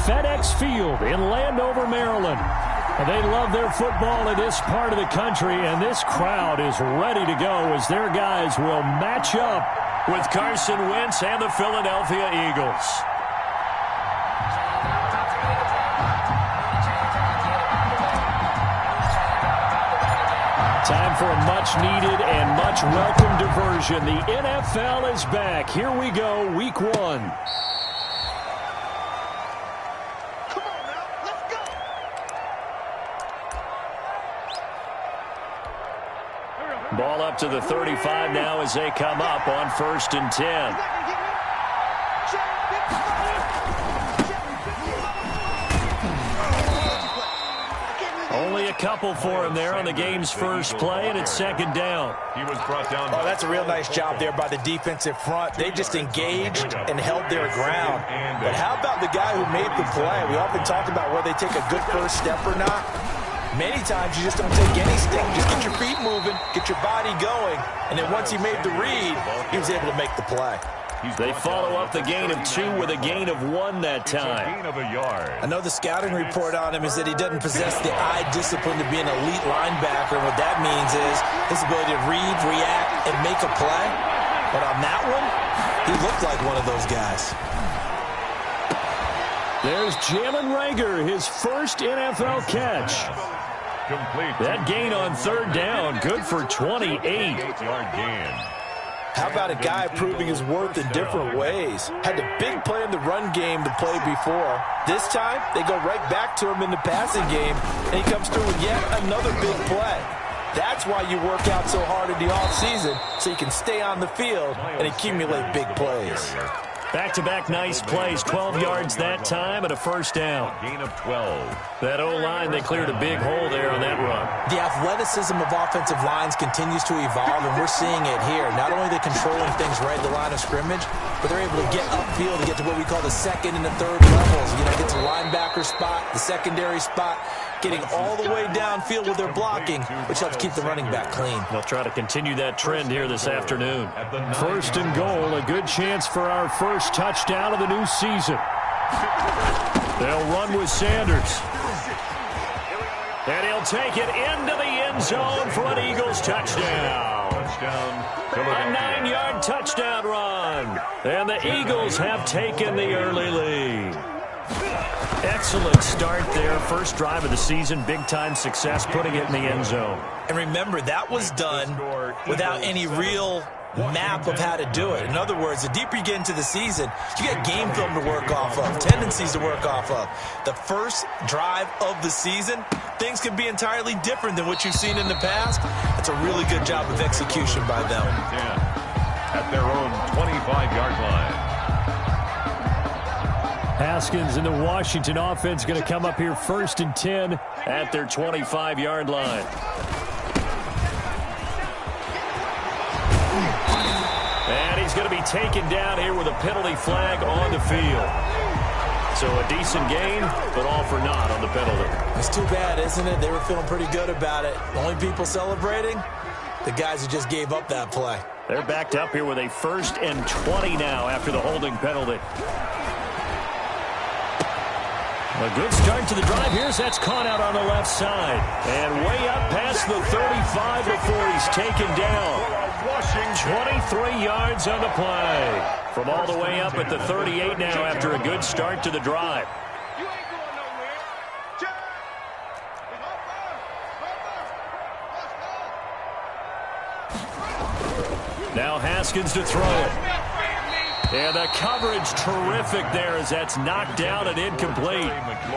FedEx Field in Landover, Maryland. And they love their football in this part of the country, and this crowd is ready to go as their guys will match up with Carson Wentz and the Philadelphia Eagles. Time for a much-needed and much-welcome diversion. The NFL is back. Here we go, Week 1. Come on now, let's go. Ball up to the 35 now as they come up on 1st and 10. Only a couple for him there on the game's first play, and it's 2nd down. He was brought down. Oh, that's a real nice job there by the defensive front. They just engaged and held their ground. But how about the guy who made the play? We often talk about whether they take a good first step or not. Many times you just don't take any step. Just get your feet moving, get your body going, and then once he made the read, he was able to make the play. They follow up the gain of 2 with a gain of 1 that time. Gain of a yard. I know the scouting report on him is that he doesn't possess the eye discipline to be an elite linebacker. And what that means is his ability to read, react, and make a play. But on that one, he looked like one of those guys. There's Jalen Reagor, his first NFL catch. Complete. That gain on 3rd down, good for 28. 8-yard gain. How about a guy proving his worth in different ways? Had a big play in the run game to play before. This time, they go right back to him in the passing game, and he comes through with yet another big play. That's why you work out so hard in the offseason, so you can stay on the field and accumulate big plays. Back-to-back nice plays, 12 yards that time and a 1st down. Gain of 12. That O-line, they cleared a big hole there on that run. The athleticism of offensive lines continues to evolve, and we're seeing it here. Not only are they controlling things right at the line of scrimmage, but they're able to get upfield to get to what we call the 2nd and the 3rd levels. You know, get to the linebacker spot, the secondary spot, getting all the way downfield with their blocking, which helps keep the running back clean. They'll try to continue that trend here this afternoon. 1st and goal, a good chance for our first touchdown of the new season. They'll run with Sanders. And he'll take it into the end zone for an Eagles touchdown. A 9-yard touchdown run. And the Eagles have taken the early lead. Excellent start there. First drive of the season. Big-time success putting it in the end zone. And remember, that was done without any real map of how to do it. In other words, the deeper you get into the season, you get game film to work off of, tendencies to work off of. The first drive of the season, things can be entirely different than what you've seen in the past. It's a really good job of execution by them. At their own 25-yard line. Haskins and the Washington offense going to come up here 1st and 10 at their 25-yard line. And he's going to be taken down here with a penalty flag on the field. So a decent game, but all for naught on the penalty. It's too bad, isn't it? They were feeling pretty good about it. The only people celebrating, the guys who just gave up that play. They're backed up here with a 1st and 20 now after the holding penalty. A good start to the drive. That's caught out on the left side. And way up past the 35 before he's taken down. 23 yards on the play. From all the way up at the 38 now after a good start to the drive. Now Haskins to throw it. And the coverage terrific there as that's knocked down and incomplete.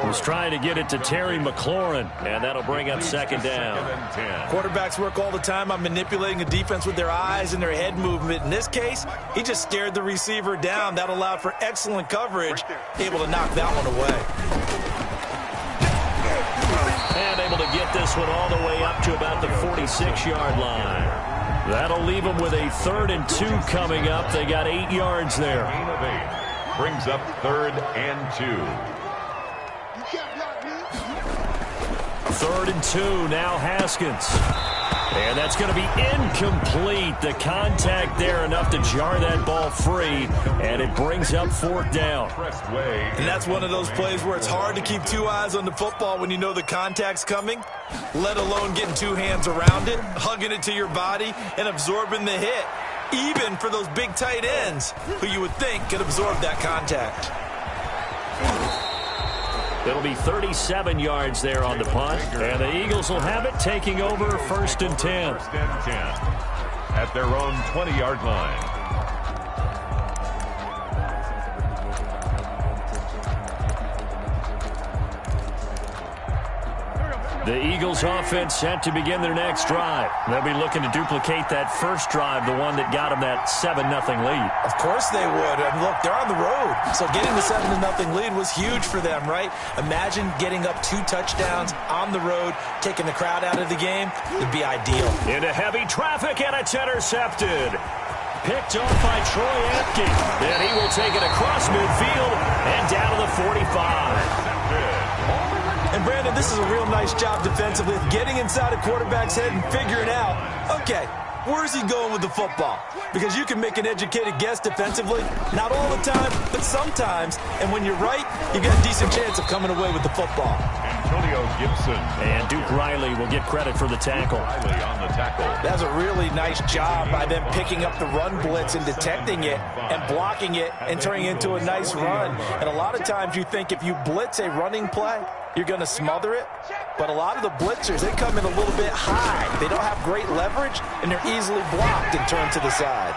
Was trying to get it to Terry McLaurin, and that'll bring up 2nd down. Quarterbacks work all the time on manipulating a defense with their eyes and their head movement. In this case, he just stared the receiver down. That allowed for excellent coverage, able to knock that one away. And able to get this one all the way up to about the 46-yard line. That'll leave them with a 3rd and 2 coming up. They got 8 yards there. Gain of 8. Brings up 3rd and 2. 3rd and 2. Now Haskins. And that's going to be incomplete. The contact there enough to jar that ball free, and it brings up fourth down. And that's one of those plays where it's hard to keep two eyes on the football when you know the contact's coming, let alone getting two hands around it, hugging it to your body, and absorbing the hit, even for those big tight ends who you would think could absorb that contact. It'll be 37 yards there on the punt, and the Eagles will have it, taking over first and 10. First and 10 at their own 20-yard line. The Eagles offense set to begin their next drive. They'll be looking to duplicate that first drive, the one that got them that 7-0 lead. Of course they would. And look, they're on the road. So getting the 7-0 lead was huge for them, right? Imagine getting up 2 touchdowns on the road, taking the crowd out of the game. It'd be ideal. Into heavy traffic, and it's intercepted. Picked off by Troy Apke. And he will take it across midfield and down to the 45. And, Brandon, this is a real nice job defensively of getting inside a quarterback's head and figuring out, okay, where's he going with the football? Because you can make an educated guess defensively, not all the time, but sometimes. And when you're right, you've got a decent chance of coming away with the football. Antonio Gibson. And Duke Riley will get credit for the tackle. Riley on the tackle. That's a really nice job by them picking up the run blitz and detecting it and blocking it and turning it into a nice run. And a lot of times you think if you blitz a running play, you're going to smother it. But a lot of the blitzers, they come in a little bit high. They don't have great leverage, and they're easily blocked and turned to the side.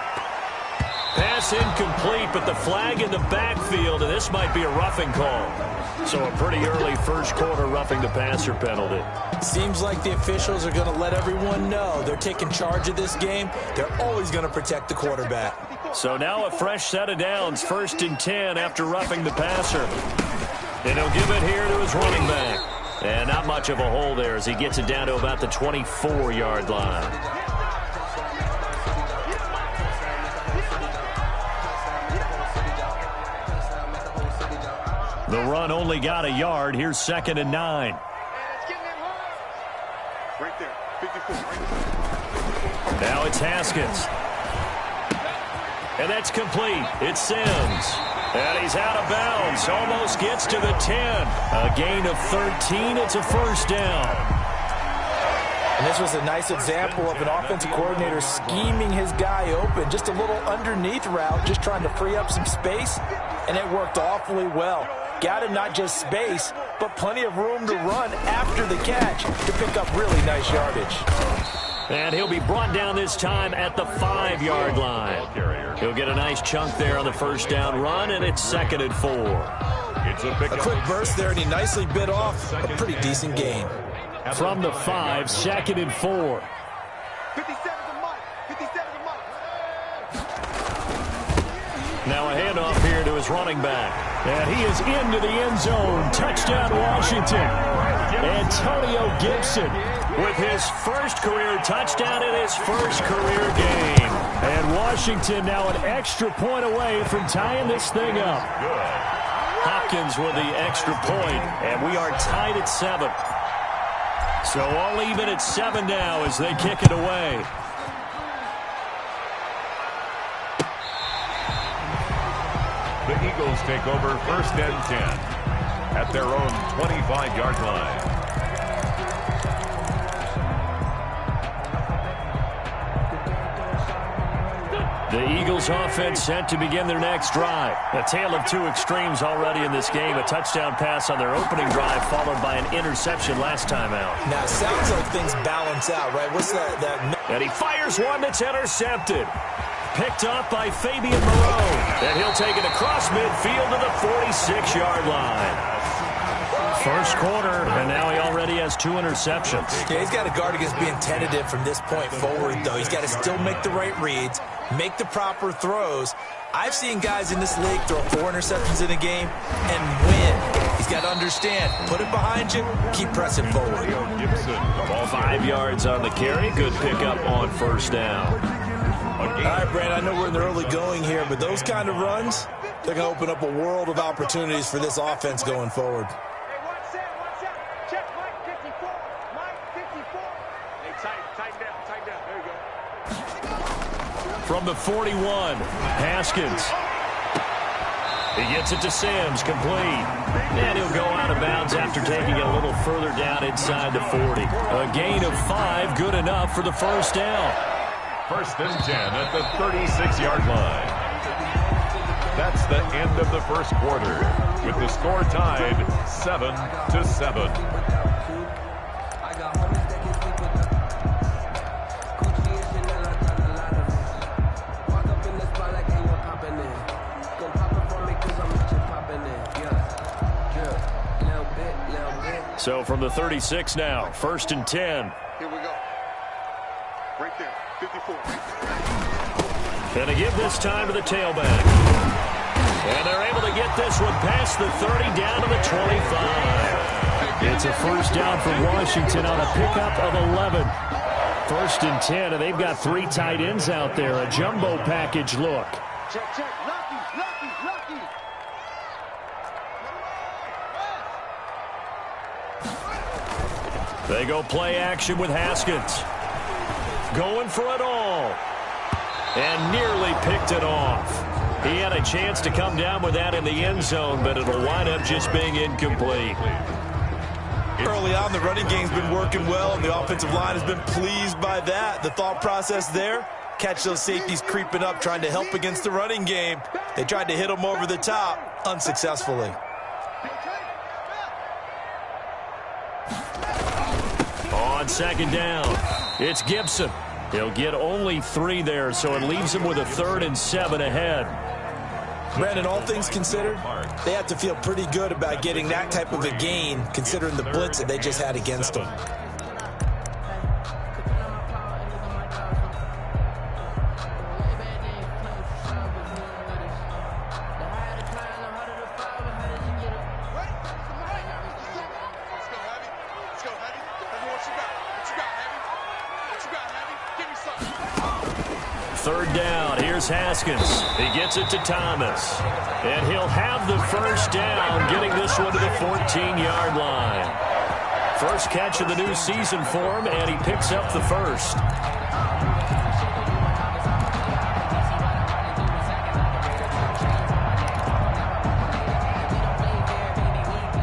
Pass incomplete, but the flag in the backfield, and this might be a roughing call. So a pretty early first quarter roughing the passer penalty. Seems like the officials are going to let everyone know they're taking charge of this game. They're always going to protect the quarterback. So now a fresh set of downs, first and 10 after roughing the passer. And he'll give it here to his running back. And not much of a hole there as he gets it down to about the 24-yard line. The run only got a yard. Here's 2nd and 9. Right there. 54. Now it's Haskins. And that's complete. It's Sims. And he's out of bounds. Almost gets to the 10. A gain of 13. It's a first down. And this was a nice example of an offensive coordinator scheming his guy open. Just a little underneath route, just trying to free up some space. And it worked awfully well. Got him not just space, but plenty of room to run after the catch to pick up really nice yardage. And he'll be brought down this time at the 5-yard line. He'll get a nice chunk there on the first down run, and it's 2nd and 4. It's a quick burst there, and he nicely bit off a pretty decent gain. From the 5, 2nd and 4. 57's a month. 57's a month. Now a handoff here to his running back. And he is into the end zone. Touchdown, Washington. Antonio Gibson with his first career touchdown in his first career game. And Washington now an extra point away from tying this thing up. Hopkins with the extra point, and we are tied at 7. So all even at 7 now as they kick it away. The Eagles take over first and 10 at their own 25-yard line. The Eagles offense set to begin their next drive. A tale of two extremes already in this game. A touchdown pass on their opening drive followed by an interception last time out. Now, it sounds like things balance out, right? What's that? And he fires one that's intercepted. Picked off by Fabian Moreau. And he'll take it across midfield to the 46-yard line. First quarter, and now he already has 2 interceptions. Yeah, he's got to guard against being tentative from this point forward, though. He's got to still make the right reads, make the proper throws. I've seen guys in this league throw 4 interceptions in a game and win. He's got to understand, put it behind you, keep pressing forward. Gibson, 5 yards on the carry. Good pickup on first down. All right, Brandon, I know we're in the early going here, but those kind of runs, they're going to open up a world of opportunities for this offense going forward. Hey, watch out. Check Mike 54. Mike 54. Hey, tighten down. from the 41. Haskins. He gets it to Sims, complete. And he'll go out of bounds after taking it a little further down inside the 40. A gain of 5, good enough for the first down. First and 10 at the 36-yard line. That's the end of the first quarter, with the score tied 7-7. So from the 36 now, first and 10. Here we go. Right there, 54. And to give this time to the tailback. And they're able to get this one past the 30 down to the 25. It's a first down for Washington on a pickup of 11. First and 10, and they've got 3 tight ends out there. A jumbo package look. Check, check. Lucky. They go play action with Haskins. Going for it all. And nearly picked it off. He had a chance to come down with that in the end zone, but it'll wind up just being incomplete. Early on, the running game's been working well, and the offensive line has been pleased by that. The thought process there, catch those safeties creeping up, trying to help against the running game. They tried to hit them over the top, unsuccessfully. On second down, it's Gibson. He'll get only 3 there, so it leaves him with a 3rd and 7 ahead. Brandon, all things considered, they have to feel pretty good about getting that type of a gain, considering the blitz that they just had against them. Third down, here's Haskins. He gets it to Thomas. And he'll have the first down, getting this one to the 14-yard line. First catch of the new season for him, and he picks up the first.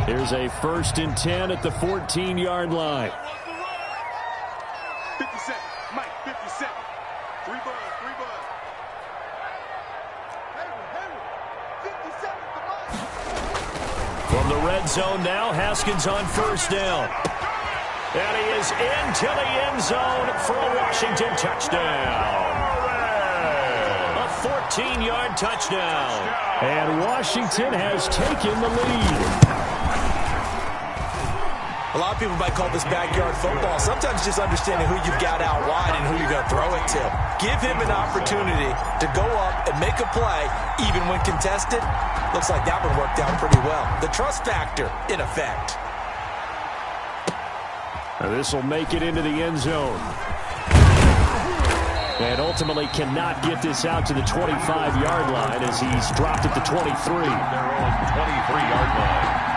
Here's a first and 10 at the 14-yard line. 57, Mike, 57. 3 buzz. 57, From the red zone now, Haskins on first down. And he is into the end zone for a Washington touchdown. A 14-yard touchdown. And Washington has taken the lead. A lot of people might call this backyard football. Sometimes just understanding who you've got out wide and who you're going to throw it to. Give him an opportunity to go up and make a play, even when contested. Looks like that one worked out pretty well. The trust factor, in effect. This will make it into the end zone. And ultimately cannot get this out to the 25-yard line as he's dropped at the 23. Their own 23-yard line.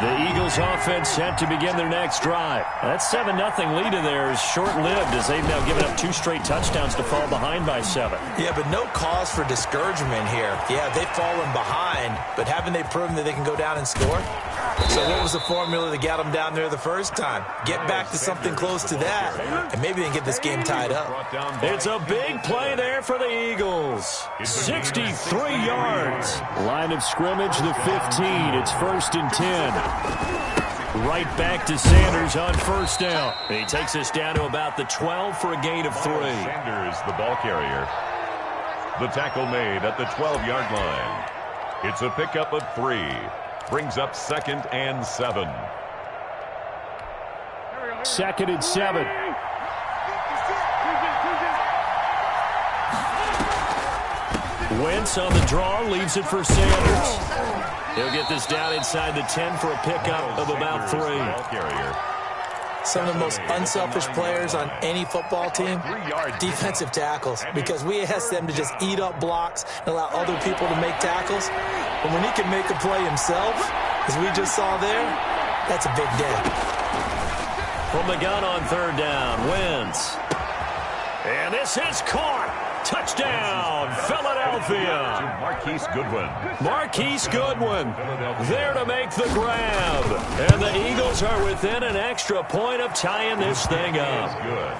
The Eagles offense set to begin their next drive. That 7-0 lead in there is short-lived as they've now given up 2 straight touchdowns to fall behind by 7. Yeah, but no cause for discouragement here. Yeah, they've fallen behind, but haven't they proven that they can go down and score? So what was the formula that got them down there the first time? Get back to something close to that, and maybe they can get this game tied up. It's a big play there for the Eagles. 63 yards. Line of scrimmage, the 15. It's first and 10. Right back to Sanders on first down. He takes us down to about the 12 for a gain of 3. Sanders, the ball carrier. The tackle made at the 12-yard line. It's a pickup of 3. Brings up 2nd and 7. 2nd and 7. Wentz on the draw, leaves it for Sanders. He'll get this down inside the 10 for a pickup of about 3. Some of the most unselfish players on any football team, defensive tackles, because we ask them to just eat up blocks and allow other people to make tackles. But when he can make a play himself, as we just saw there, that's a big day. From the gun on third down, Wentz. And this is caught. Touchdown, Philadelphia. Marquise Goodwin. Marquise Goodwin there to make the grab. And the Eagles are within an extra point of tying this thing up. Good.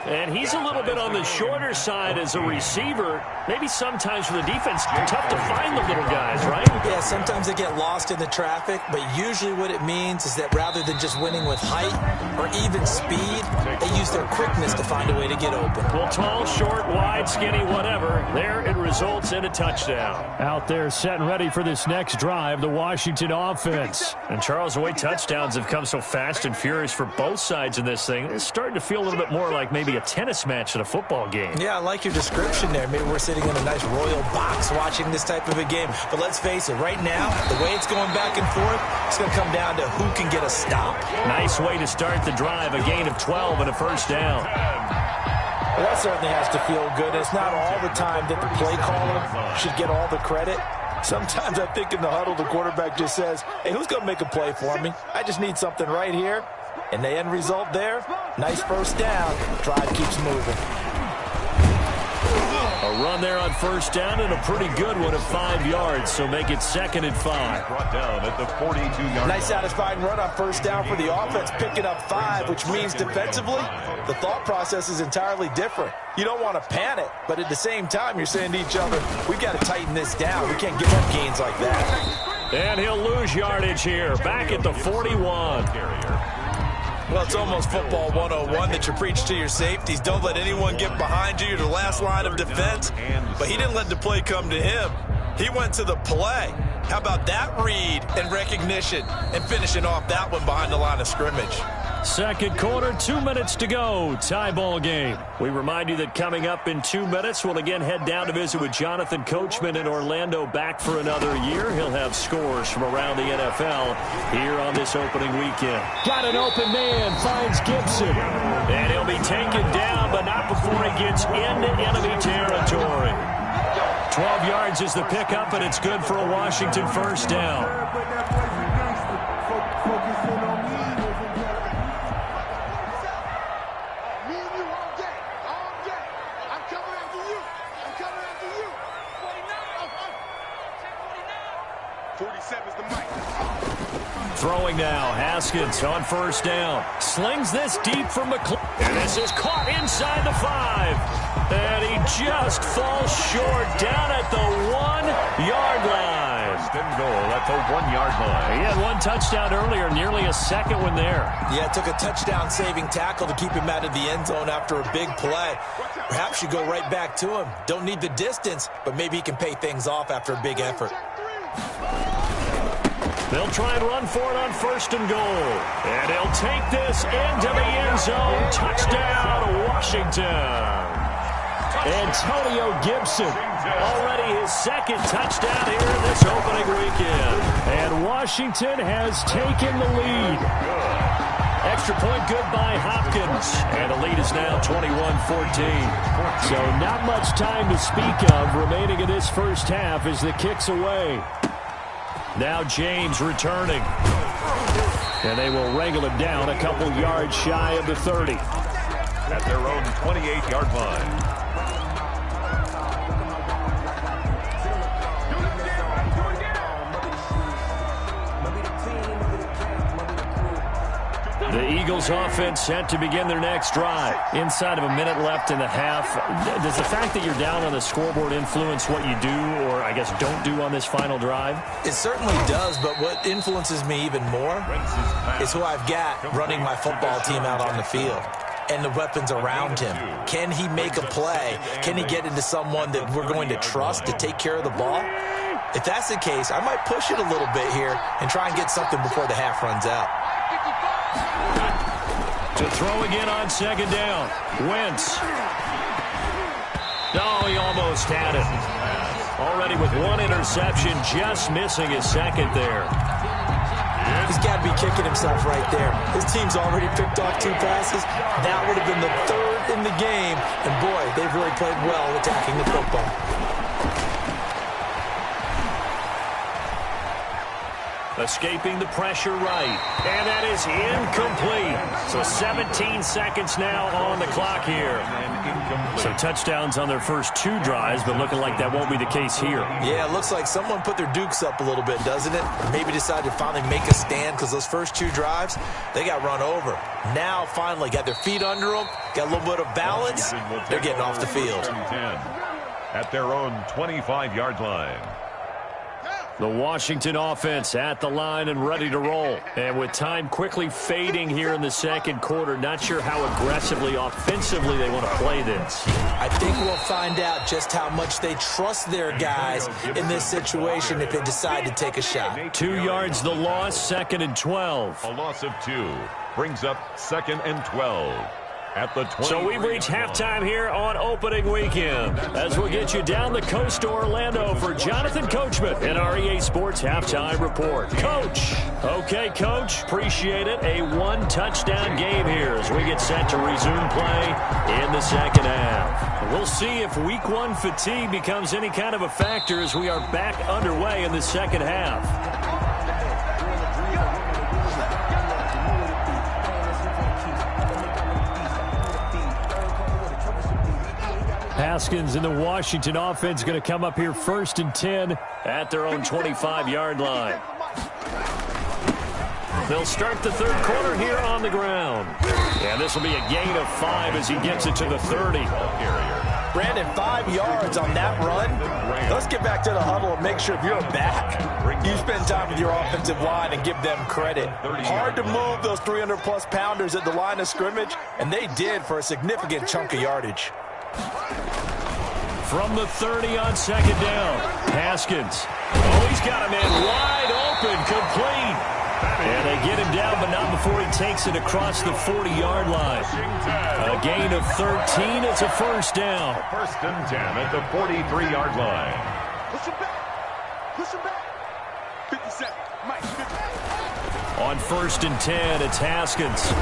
And he's a little bit on the shorter side as a receiver. Maybe sometimes for the defense, tough to find the little guys, right? Yeah, sometimes they get lost in the traffic, but usually what it means is that rather than just winning with height or even speed, they use their quickness to find a way to get open. Well, tall, short, wide, skinny, whatever. There it results in a touchdown. Out there set and ready for this next drive, the Washington offense. And Charles, the way touchdowns have come so fast and furious for both sides in this thing, it's starting to feel a little bit more like maybe a tennis match than a football game. Yeah, I like your description there. Maybe we're sitting in a nice royal box watching this type of a game. But let's face it, right now, the way it's going back and forth, it's going to come down to who can get a stop. Nice way to start the drive, a gain of 12 and a first down. Well, that certainly has to feel good. It's not all the time that the play caller should get all the credit. Sometimes I think in the huddle, the quarterback just says, hey, who's going to make a play for me? I just need something right here. And the end result there, nice first down. Drive keeps moving. A run there on first down and a pretty good one of 5 yards, so make it 2nd and 5. Brought down at the 42-yard Nice satisfying run on first down for the offense, picking up 5, which means defensively, the thought process is entirely different. You don't want to panic, but at the same time, you're saying to each other, we've got to tighten this down. We can't give up gains like that. And he'll lose yardage here, back at the 41. Well, it's almost football 101 that you preach to your safeties. Don't let anyone get behind you. You're the last line of defense. But he didn't let the play come to him. He went to the play. How about that read and recognition and finishing off that one behind the line of scrimmage? Second quarter, 2 minutes to go. Tie ball game. We remind you that coming up in 2 minutes, we'll again head down to visit with Jonathan Coachman in Orlando, back for another year. He'll have scores from around the NFL here on this opening weekend. Got an open man, finds Gibson. And he'll be taken down, but not before he gets into enemy territory. 12 yards is the pickup, and it's good for a Washington first down. Throwing now, Haskins on first down. Slings this deep from McClellan. And this is caught inside the 5. And he just falls short down at the 1-yard line. First and goal at the 1-yard line. He had one touchdown earlier, nearly a second one there. Yeah, it took a touchdown-saving tackle to keep him out of the end zone after a big play. Perhaps you go right back to him. Don't need the distance, but maybe he can pay things off after a big effort. They'll try and run for it on first and goal. And he'll take this into the end zone. Touchdown, Washington. Antonio Gibson, already his second touchdown here in this opening weekend. And Washington has taken the lead. Extra point good by Hopkins. And the lead is now 21-14. So not much time to speak of remaining in this first half as the kick's away. Now James returning. And they will wrangle him down a couple yards shy of the 30. At their own 28-yard line. The Eagles offense set to begin their next drive. Inside of a minute left in the half. Does the fact that you're down on the scoreboard influence what you do or, I guess, don't do on this final drive? It certainly does, but what influences me even more is who I've got running my football team out on the field and the weapons around him. Can he make a play? Can he get into someone that we're going to trust to take care of the ball? If that's the case, I might push it a little bit here and try and get something before the half runs out. To throw again on second down. Wentz. Oh, he almost had it. Already with one interception, just missing his second there. He's got to be kicking himself right there. His team's already picked off 2 passes. That would have been the 3rd in the game. And boy, they've really played well attacking the football. Escaping the pressure right. And that is incomplete. So 17 seconds now on the clock here. So touchdowns on their first 2 drives, but looking like that won't be the case here. Yeah, it looks like someone put their dukes up a little bit, doesn't it? Maybe decided to finally make a stand because those first 2 drives, they got run over. Now, finally, got their feet under them, got a little bit of balance. They're getting off the field. At their own 25-yard line. The Washington offense at the line and ready to roll. And with time quickly fading here in the second quarter, not sure how aggressively, offensively they want to play this. I think we'll find out just how much they trust their guys in this situation if they decide to take a shot. 2 yards the loss, 2nd and 12. A loss of 2 brings up 2nd and 12. At the 20. So we've reached halftime here on opening weekend. As we'll get you down the coast to Orlando for Jonathan Coachman in our EA Sports Halftime Report. Coach. Okay, Coach. Appreciate it. A 1-touchdown game here as we get set to resume play in the second half. We'll see if Week 1 fatigue becomes any kind of a factor as we are back underway in the second half. Haskins and the Washington offense going to come up here 1st and 10 at their own 25-yard line. They'll start the third quarter here on the ground. And this will be a gain of 5 as he gets it to the 30. Brandon, 5 yards on that run. Let's get back to the huddle and make sure if you're back, you spend time with your offensive line and give them credit. Hard to move those 300-plus pounders at the line of scrimmage, and they did for a significant chunk of yardage. From the 30 on 2nd down, Haskins. Oh, he's got a man wide open, complete. And they get him down, but not before he takes it across the 40-yard line. A gain of 13. It's a 1st down. 1st and 10 at the 43-yard line. Push him back. Push him back. 57. Mike, 50. On 1st and 10, it's Haskins.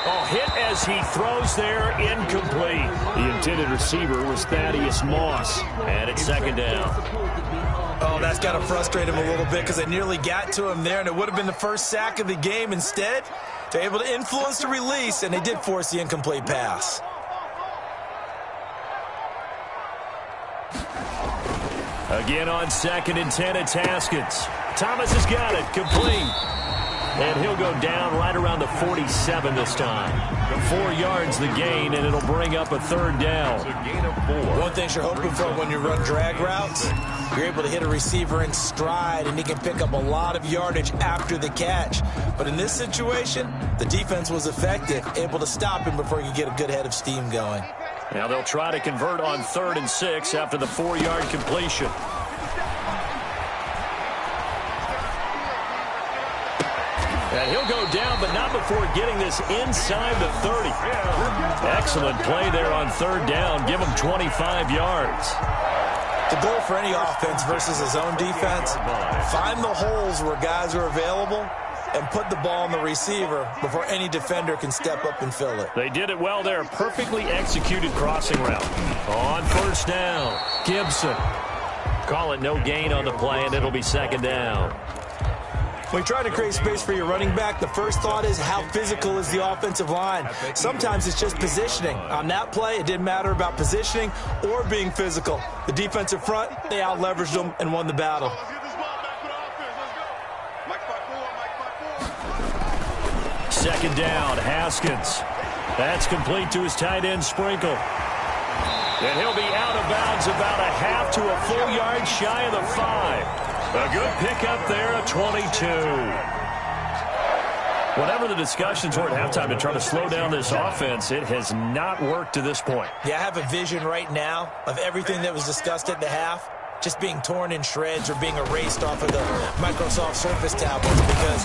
Oh, hit as he throws there, incomplete. The intended receiver was Thaddeus Moss. And it's 2nd down. Oh, that's got to frustrate him a little bit because they nearly got to him there, and it would have been the first sack of the game. Instead, they're able to influence the release, and they did force the incomplete pass. Again on 2nd and 10, it's Haskins. Thomas has got it, complete. And he'll go down right around the 47 this time. 4 yards the gain, and it'll bring up a 3rd down. It's a gain of 4. One thing you're hoping for when you run drag routes, you're able to hit a receiver in stride, and he can pick up a lot of yardage after the catch. But in this situation, the defense was effective, able to stop him before he could get a good head of steam going. Now they'll try to convert on 3rd and 6 after the 4-yard completion. And he'll go down, but not before getting this inside the 30. Excellent play there on 3rd down. Give him 25 yards. The goal for any offense versus his own defense, find the holes where guys are available and put the ball on the receiver before any defender can step up and fill it. They did it well there. Perfectly executed crossing route. On 1st down, Gibson. Call it no gain on the play, and it'll be 2nd down. When you try to create space for your running back, the first thought is how physical is the offensive line. Sometimes it's just positioning. On that play, it didn't matter about positioning or being physical. The defensive front, they out-leveraged them and won the battle. 2nd down, Haskins. That's complete to his tight end, Sprinkle. And he'll be out of bounds about a half to a full yard shy of the 5. A good pickup there at 22. Whatever the discussions were at halftime to try to slow down this offense, it has not worked to this point. Yeah, I have a vision right now of everything that was discussed at the half just being torn in shreds or being erased off of the Microsoft Surface tablets because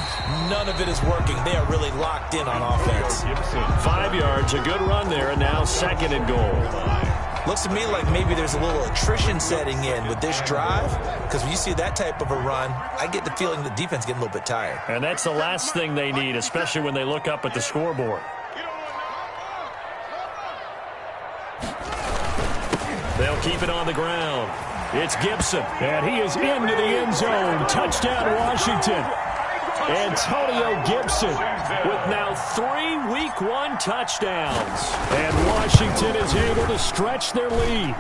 none of it is working. They are really locked in on offense. 5 yards, a good run there, and now 2nd and goal. Looks to me like maybe there's a little attrition setting in with this drive because when you see that type of a run, I get the feeling the defense getting a little bit tired. And that's the last thing they need, especially when they look up at the scoreboard. They'll keep it on the ground. It's Gibson, and he is into the end zone. Touchdown, Washington. Antonio Gibson with now 3 Week 1 touchdowns. And Washington is able to stretch their lead.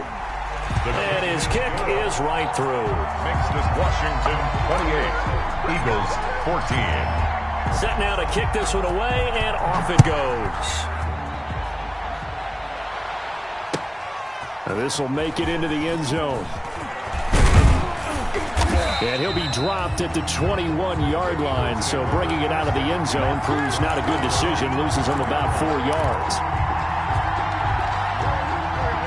And his kick is right through. Makes this Washington 28, Eagles 14. Set now to kick this one away, and off it goes. This will make it into the end zone. And he'll be dropped at the 21-yard line, so bringing it out of the end zone proves not a good decision, loses him about 4 yards.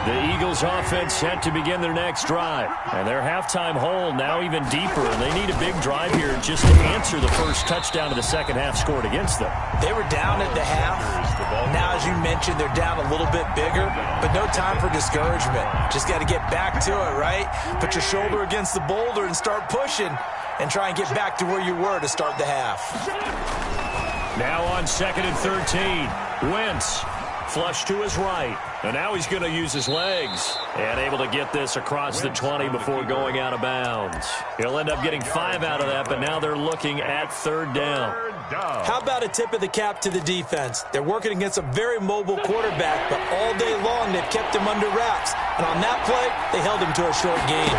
The Eagles offense set to begin their next drive. And their halftime hole now even deeper. And they need a big drive here just to answer the first touchdown of the second half scored against them. They were down at the half. Now, as you mentioned, they're down a little bit bigger, but no time for discouragement. Just got to get back to it, right? Put your shoulder against the boulder and start pushing and try and get back to where you were to start the half. Now on 2nd and 13, Wentz. Flush to his right. And now he's going to use his legs. And able to get this across the 20 before going out of bounds. He'll end up getting 5 out of that, but now they're looking at 3rd down. How about a tip of the cap to the defense? They're working against a very mobile quarterback, but all day long they've kept him under wraps. And on that play, they held him to a short gain.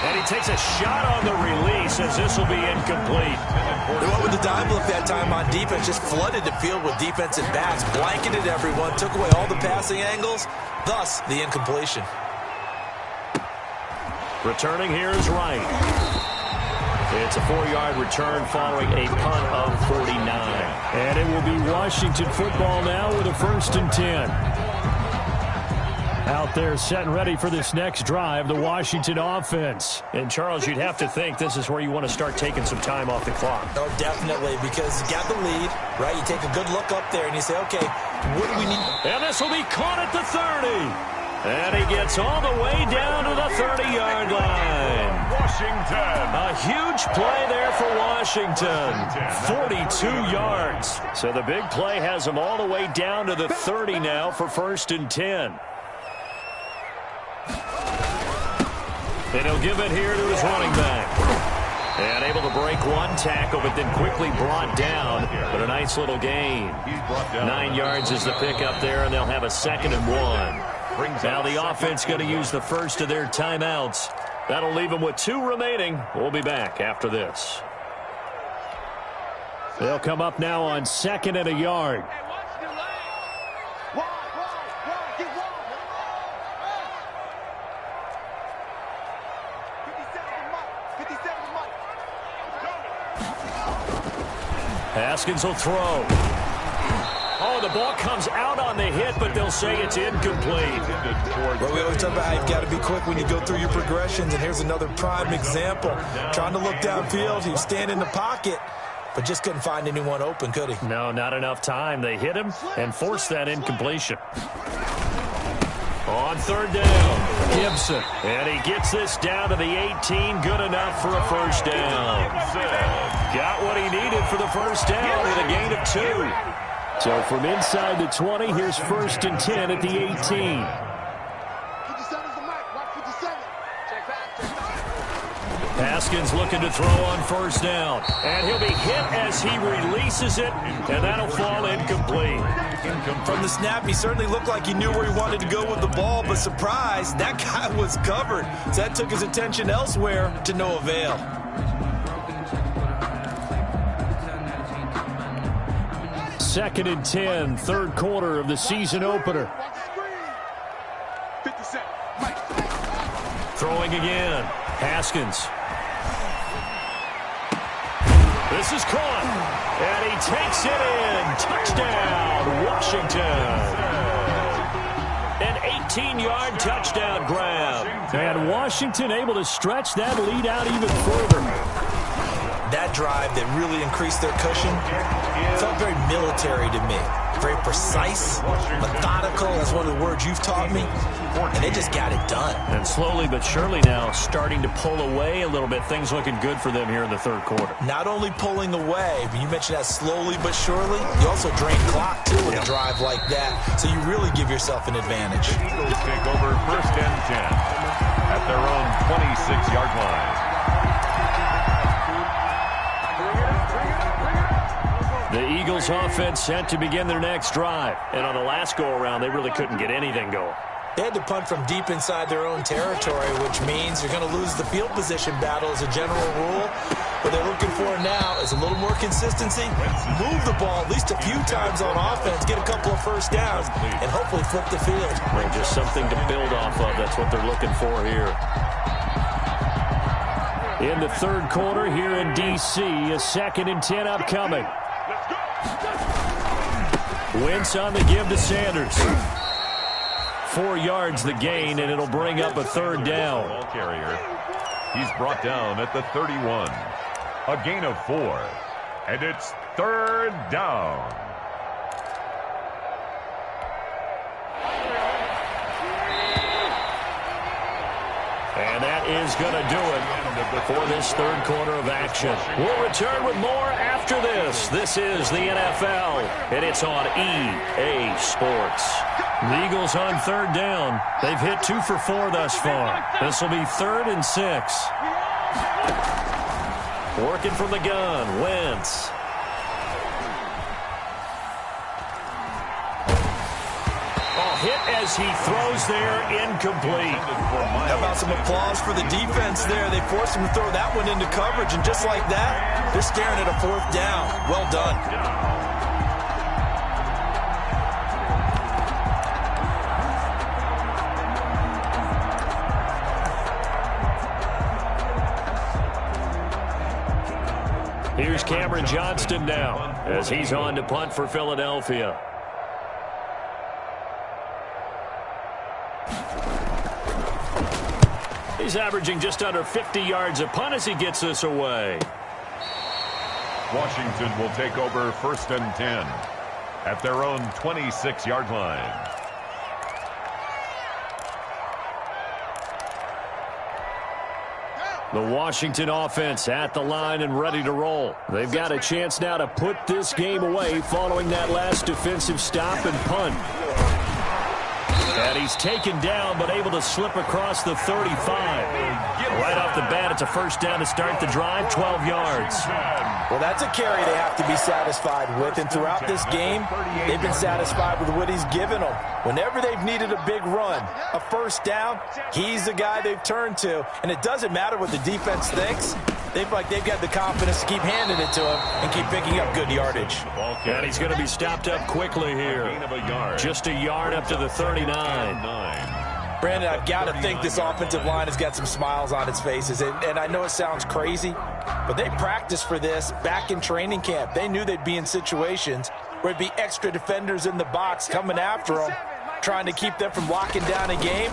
And he takes a shot on the release as this will be incomplete. They went with the dime look that time on defense, just flooded the field with defensive backs, blanketed everyone, took away all the passing angles, thus the incompletion. Returning here is Wright. It's a 4-yard return following a punt of 49. And it will be Washington football now with a 1st and 10. Out there set and ready for this next drive, the Washington offense. And, Charles, you'd have to think this is where you want to start taking some time off the clock. Oh, definitely, because you got the lead, right? You take a good look up there and you say, okay, what do we need? And this will be caught at the 30. And he gets all the way down to the 30-yard line. Washington. A huge play there for Washington. 42 yards. So the big play has him all the way down to the 30 now for 1st and 10. And he'll give it here to his running back. And able to break 1 tackle, but then quickly brought down. But a nice little gain. 9 yards is the pickup there, and they'll have a 2nd and 1. Now the offense going to use the first of their timeouts. That'll leave them with 2 remaining. We'll be back after this. They'll come up now on 2nd and a yard. Haskins will throw. Oh, the ball comes out on the hit, but they'll say it's incomplete. Well, we always talk about how you've got to be quick when you go through your progressions, and here's another prime example. Trying to look downfield, he was standing in the pocket, but just couldn't find anyone open, could he? No, not enough time. They hit him and forced that incompletion. On 3rd down, Gibson. And he gets this down to the 18. Good enough for a 1st down. Got what he needed for the 1st down with a gain of 2. So from inside the 20, here's 1st and 10 at the 18. Haskins looking to throw on 1st down. And he'll be hit as he releases it, and that'll fall incomplete. From the snap, he certainly looked like he knew where he wanted to go with the ball, but surprise, that guy was covered. So that took his attention elsewhere to no avail. Second and 10, 3rd quarter of the season opener. 57. Throwing again. Haskins. This is caught. And he takes it in. Touchdown, Washington. An 18-yard touchdown grab. And Washington able to stretch that lead out even further. That drive that really increased their cushion felt very military to me. Very precise, methodical. That's one of the words you've taught me. and they just got it done. And slowly but surely now starting to pull away a little bit. Things looking good for them here in the third quarter. Not only pulling away, but you mentioned that slowly but surely, you also drain clock, too, with a drive like that. So you really give yourself an advantage. The Eagles take over 1st and 10 at their own 26-yard line. The Eagles offense set to begin their next drive. And on the last go-around, they really couldn't get anything going. They had to punt from deep inside their own territory, which means you're going to lose the field position battle as a general rule. What they're looking for now is a little more consistency, move the ball at least a few times on offense, get a couple of first downs, and hopefully flip the field. Well, just something to build off of. That's what they're looking for here. In the third quarter here in D.C., a 2nd and 10 upcoming. Wentz on the give to Sanders. 4 yards the gain, and it'll bring up a 3rd down. Ball carrier. He's brought down at the 31. A gain of 4. And it's 3rd down. And that is going to do it for this third quarter of action. We'll return with more after this. This is the NFL, and it's on EA Sports. The Eagles on 3rd down. They've hit 2 for 4 thus far. This will be 3rd and 6. Working from the gun, Wentz. Hit as he throws there, incomplete. How about some applause for the defense there? They forced him to throw that one into coverage, and just like that, they're staring at a 4th down. Well done. Here's Cameron Johnston now as he's on to punt for Philadelphia. He's averaging just under 50 yards a punt as he gets this away. Washington will take over 1st and 10 at their own 26-yard line. The Washington offense at the line and ready to roll. They've got a chance now to put this game away following that last defensive stop and punt. And he's taken down, but able to slip across the 35. Right off the bat, it's a 1st down to start the drive, 12 yards. Well, that's a carry they have to be satisfied with, and throughout this game, they've been satisfied with what he's given them. Whenever they've needed a big run, a 1st down, he's the guy they've turned to, and it doesn't matter what the defense thinks. They've got the confidence to keep handing it to him and keep picking up good yardage. And he's going to be stopped up quickly here. Just a yard up to the 39. Brandon, I've got to think this offensive line has got some smiles on its faces. And I know it sounds crazy, but they practiced for this back in training camp. They knew they'd be in situations where it'd be extra defenders in the box coming after them, trying to keep them from locking down a game.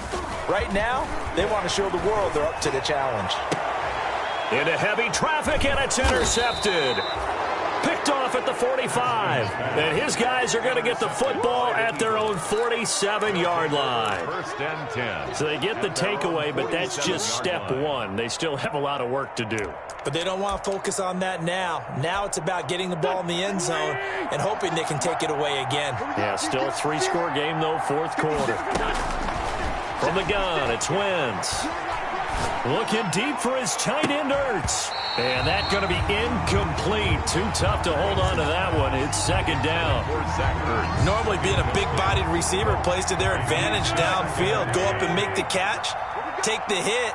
Right now, they want to show the world they're up to the challenge. Into heavy traffic, and it's intercepted. Picked off at the 45. And his guys are going to get the football at their own 47-yard line. 1st and 10. So they get the takeaway, but that's just step 1. They still have a lot of work to do. But they don't want to focus on that now. Now it's about getting the ball in the end zone and hoping they can take it away again. Yeah, still a 3-score game, though, 4th quarter. From the gun, it's Wentz. Looking deep for his tight end, Ertz. And that's going to be incomplete. Too tough to hold on to that one. It's 2nd down. Normally being a big-bodied receiver plays to their advantage downfield. Go up and make the catch, take the hit,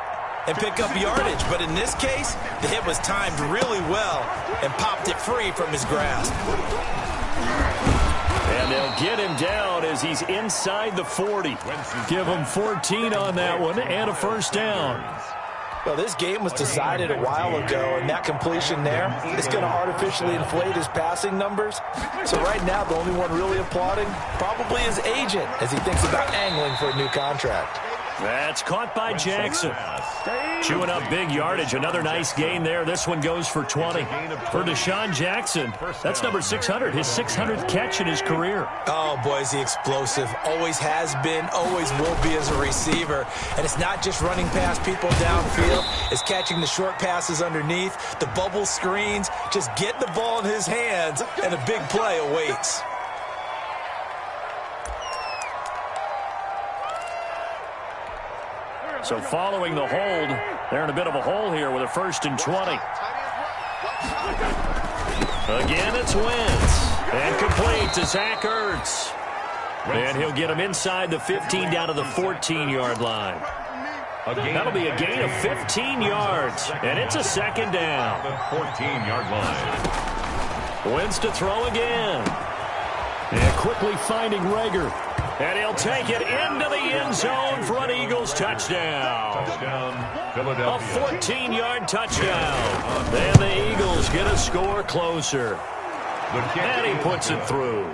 and pick up yardage. But in this case, the hit was timed really well and popped it free from his grasp. And they'll get him down as he's inside the 40. Give him 14 on that one and a 1st down. Well, this game was decided a while ago, and that completion there is going to artificially inflate his passing numbers. So right now, the only one really applauding probably his agent as he thinks about angling for a new contract. That's caught by Jackson. Chewing up big yardage. Another nice gain there. This one goes for 20. For Deshaun Jackson, that's number 600, his 600th catch in his career. Oh, boy, is he explosive. Always has been, always will be as a receiver. And it's not just running past people downfield. It's catching the short passes underneath, the bubble screens. Just get the ball in his hands, and a big play awaits. So following the hold, they're in a bit of a hole here with a 1st and 20. Again, it's Wentz. And complete to Zach Ertz. And he'll get him inside the 15 down to the 14-yard line. That'll be a gain of 15 yards. And it's a 2nd down. The 14-yard line. Wentz to throw again. And quickly finding Rager. And he'll take it into the end zone for an Eagles touchdown. Touchdown, Philadelphia. A 14-yard touchdown. And the Eagles get a score closer. And he puts it through.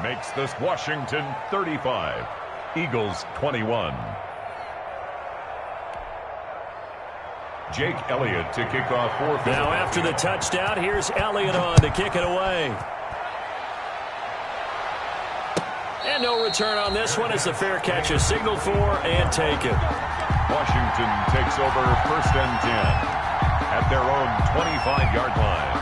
Makes this Washington 35, Eagles 21. Jake Elliott to kick off for Philadelphia. Now after the touchdown, here's Elliott on to kick it away. And no return on this one as the fair catch is signaled for and taken. Washington takes over 1st and 10 at their own 25-yard line.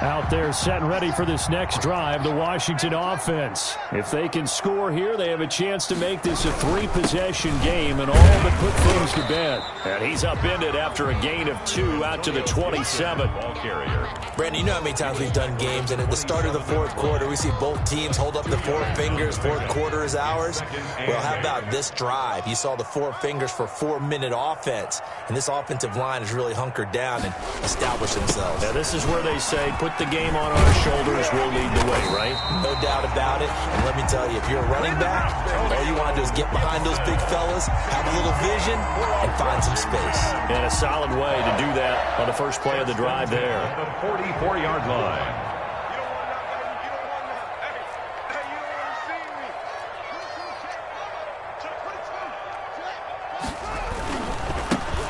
Out there set and ready for this next drive, the Washington offense. If they can score here, they have a chance to make this a 3-possession game and all but put things to bed. And he's upended after a gain of 2 out to the 27. Ball carrier. Brandon, you know how many times we've done games, and at the start of the 4th quarter, we see both teams hold up the 4 fingers, 4th quarter is ours. Well, how about this drive? You saw the 4 fingers for 4-minute offense, and this offensive line has really hunkered down and established themselves. Now, this is where they say, put the game on our shoulders, we'll lead the way, right? No doubt about it. And let me tell you, if you're a running back, all you want to do is get behind those big fellas, have a little vision, and find some space. And a solid way to do that on the first play of the drive there. At the 44-yard line.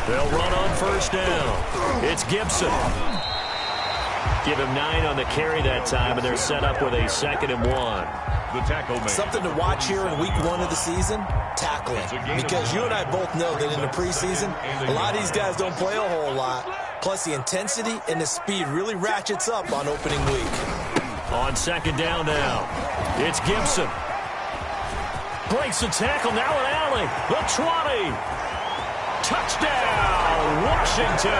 They'll run on 1st down. It's Gibson. Give him 9 on the carry that time, and they're set up with a 2nd and 1. The tackle made. Something to watch here in week 1 of the season, tackling. Because you and I both know that in the preseason, a lot of these guys don't play a whole lot. Plus, the intensity and the speed really ratchets up on opening week. On 2nd down now, it's Gibson. Breaks the tackle, now an alley. The 20. Touchdown, Washington.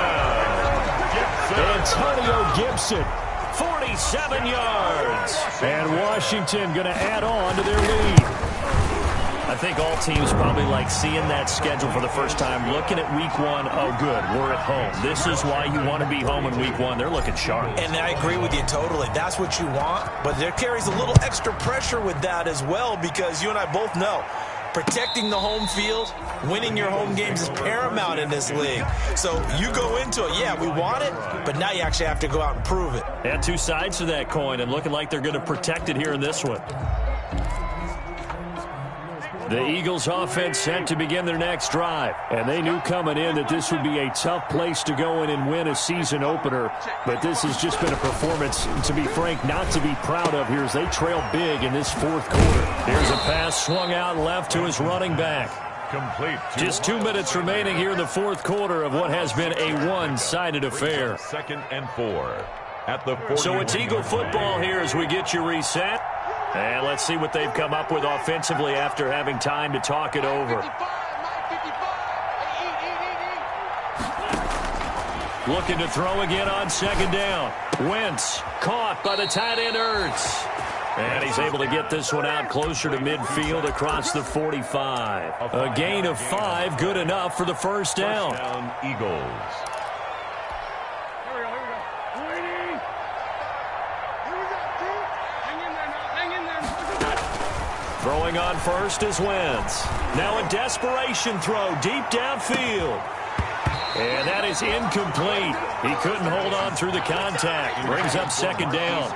Antonio Gibson, 47 yards. And Washington going to add on to their lead. I think all teams probably like seeing that schedule for the first time, looking at week 1. Oh, good, we're at home. This is why you want to be home in week 1. They're looking sharp. And I agree with you totally. That's what you want. But there carries a little extra pressure with that as well, because you and I both know protecting the home field, winning your home games is paramount in this league. So you go into it, yeah, we want it, but now you actually have to go out and prove it. And 2 sides to that coin, and looking like they're going to protect it here in this one. The Eagles offense set to begin their next drive. And they knew coming in that this would be a tough place to go in and win a season opener. But this has just been a performance, to be frank, not to be proud of here as they trail big in this 4th quarter. Here's a pass swung out left to his running back. Complete. Just 2 minutes remaining here in the 4th quarter of what has been a one-sided affair. 2nd and 4 at the 40. So it's Eagle football here as we get you reset. And let's see what they've come up with offensively after having time to talk it over. Looking to throw again on 2nd down. Wentz caught by the tight end Ertz. And he's able to get this one out closer to midfield across the 45. A gain of 5, good enough for the 1st down. First down, Eagles. Throwing on 1st is Wentz. Now a desperation throw deep downfield. And that is incomplete. He couldn't hold on through the contact. Brings up second down.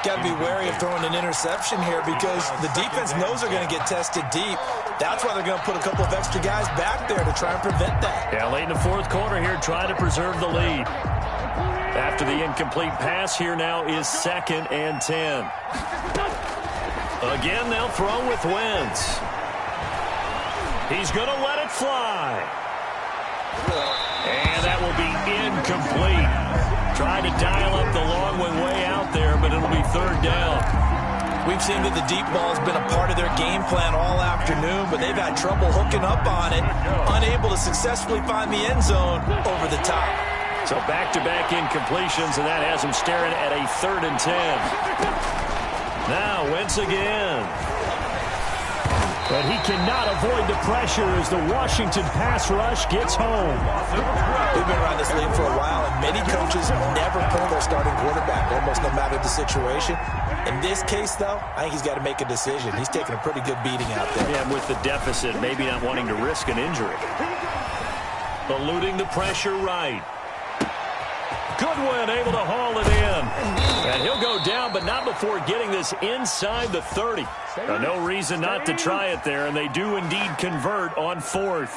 Got to be wary of throwing an interception here because the defense knows they're going to get tested deep. That's why they're going to put a couple of extra guys back there to try and prevent that. Yeah, late in the fourth quarter here, trying to preserve the lead. After the incomplete pass, here now is 2nd and 10. Again, they'll throw with Wentz. He's going to let it fly. And that will be incomplete. Trying to dial up the long way out there, but it'll be 3rd down. We've seen that the deep ball has been a part of their game plan all afternoon, but they've had trouble hooking up on it, unable to successfully find the end zone over the top. So back-to-back incompletions, and that has them staring at a 3rd and 10. Now Wentz again. But he cannot avoid the pressure as the Washington pass rush gets home. We've been around this league for a while, and many coaches never pull their starting quarterback, almost no matter the situation. In this case, though, I think he's got to make a decision. He's taking a pretty good beating out there. Yeah, with the deficit, maybe not wanting to risk an injury. Eluding the pressure right. Goodwin able to haul it in. And he'll go down, but not before getting this inside the 30. No reason not to try it there, and they do indeed convert on 4th.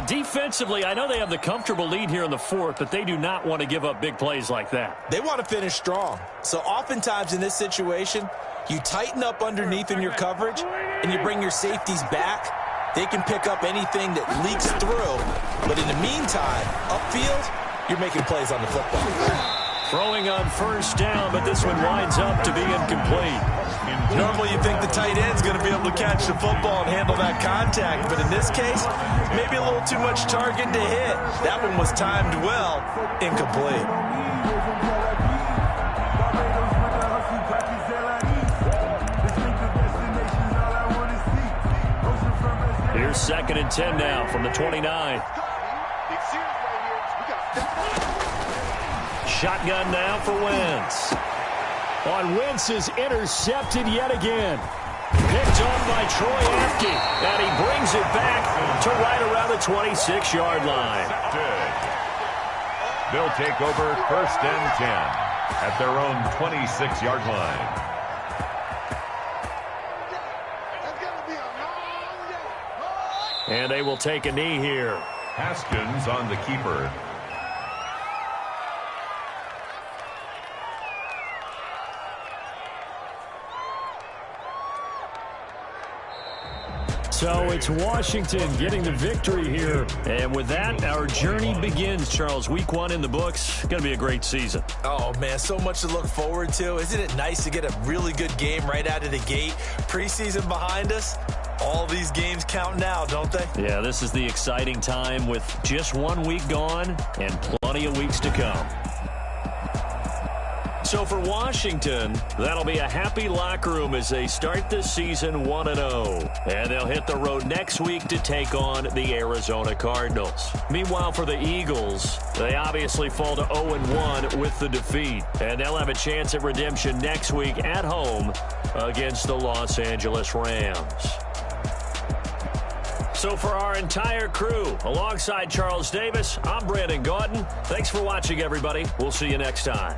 Defensively, I know they have the comfortable lead here in the 4th, but they do not want to give up big plays like that. They want to finish strong. So oftentimes in this situation, you tighten up underneath in your coverage, and you bring your safeties back. They can pick up anything that leaks through. But in the meantime, upfield, you're making plays on the football. Throwing on 1st down, but this one winds up to be incomplete. Normally you think the tight end's going to be able to catch the football and handle that contact, but in this case, maybe a little too much target to hit. That one was timed well, incomplete. Here's 2nd and 10 now from the 29. Shotgun now for Wentz. Wentz is intercepted yet again. Picked off by Troy Apke. And he brings it back to right around the 26-yard line. They'll take over 1st and 10 at their own 26-yard line. And they will take a knee here. Haskins on the keeper. So it's Washington getting the victory here. And with that, our journey begins, Charles. Week 1 in the books. Going to be a great season. Oh, man, so much to look forward to. Isn't it nice to get a really good game right out of the gate? Preseason behind us. All these games count now, don't they? Yeah, this is the exciting time with just 1 week gone and plenty of weeks to come. So for Washington, that'll be a happy locker room as they start this season 1-0. And they'll hit the road next week to take on the Arizona Cardinals. Meanwhile, for the Eagles, they obviously fall to 0-1 with the defeat. And they'll have a chance at redemption next week at home against the Los Angeles Rams. So for our entire crew, alongside Charles Davis, I'm Brandon Gaudin. Thanks for watching, everybody. We'll see you next time.